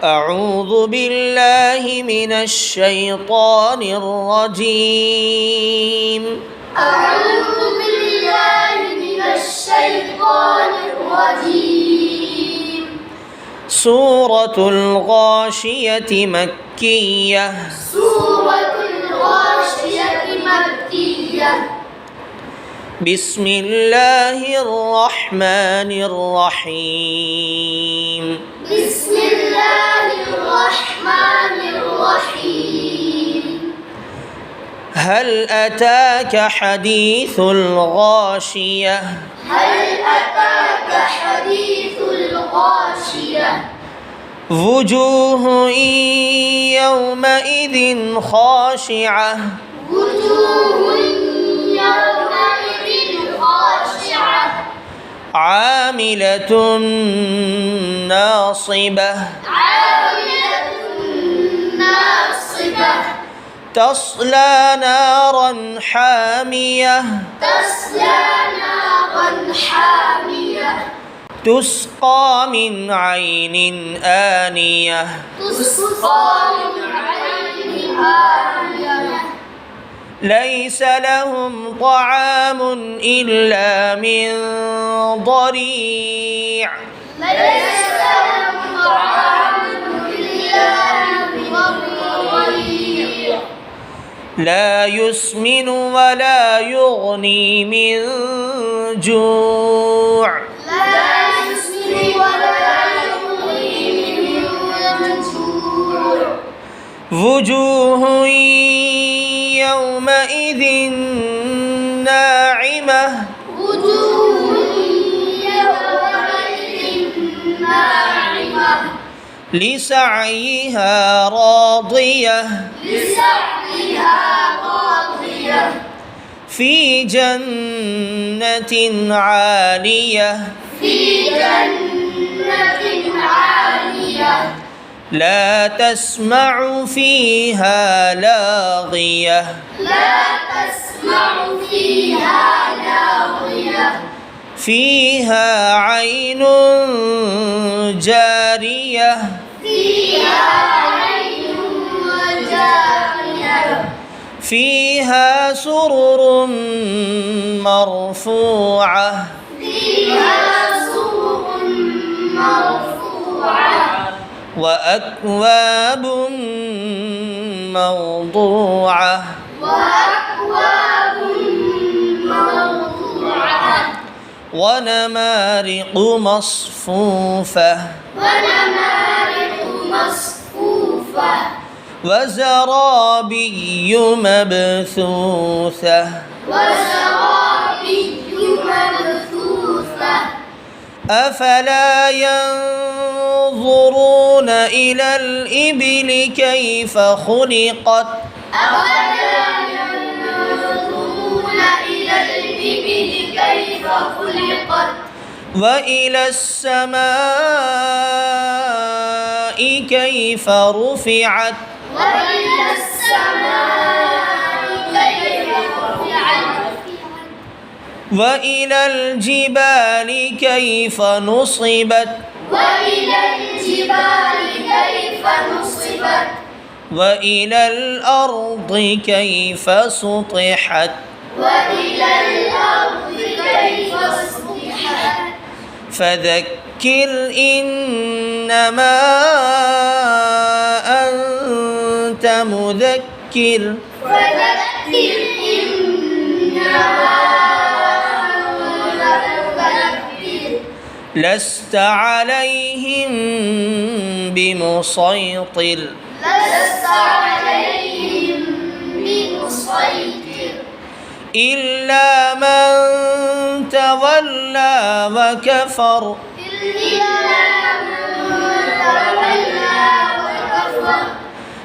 أعوذ بالله من الشيطان الرجيم. أعوذ بالله من الشيطان الرجيم. سورة الغاشية مكية. سورة الغاشية مكية. بسم الله الرحمن الرحيم. بسم الله الرحمن الرحيم. هل أتاك حديث الغاشية؟ هل أتاك حديث الغاشية؟ وجوه يومئذ خاشعة. وجوه يومئذ خاشعة. عاملة ناصبة. عاملة ناصبة. تصلى نارا حامية. تصلى نارا حامية. تسقى من عين آنية. تسقى من عين آنية. ليس لهم طعام إلا من ضريع. ليس لهم طعام إلا من ضريع. لا يسمن ولا يغني من جوع. لا يسمن ولا يغني من جوع. وجوه يومئذ ناعمة. وجوه يومئذ ناعمة. لسعيها راضية. لسعيها راضية. في جنة عالية. في جنة عالية. لا تسمع فيها لاغية. لا تسمع فيها لاغية. فيها عين جارية. فيها عين جارية. فيها سرر مرفوعة. فيها سرر مرفوعة. وأكواب موضوعة. وأكواب موضوعة. ونمارق مصفوفة. ونمارق مصفوفة. وزرابي مبثوثة. وزرابي مبثوثة. أفلا ينظرون إلى الإبل كيف خلقت. أفلا ينظرون إلى الإبل كيف خلقت. وإلى السماء كيف رفعت. وإلى السماء كيف رفعت. وإلى الجبال كيف نصبت. وإلى الجبال كيف نصبت. وإلى الأرض كيف سطحت. وإلى الأرض كيف سطحت. فذكر إنما أنت مذكر. فذكر إنما أنت مذكر. لست عليهم بمسيطر. لست عليهم بمسيطر. إلا من تولى وكفر. إلا من تولى وكفر.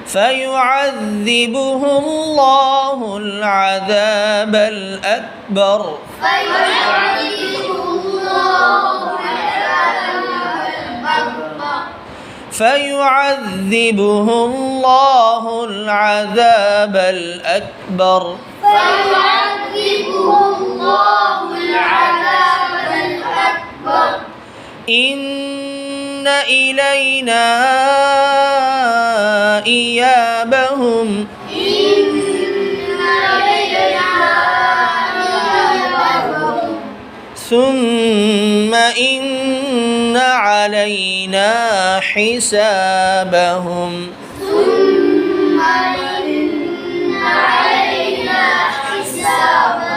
فيعذبه الله العذاب الأكبر. فيعذبه الله عذابا الأكبر. فيعذبه الله العذاب الأكبر. فيعذبه الله العذاب الأكبر. إن إلينا إيابهم ثم إن علينا حسابهم ثم إن علينا حسابهم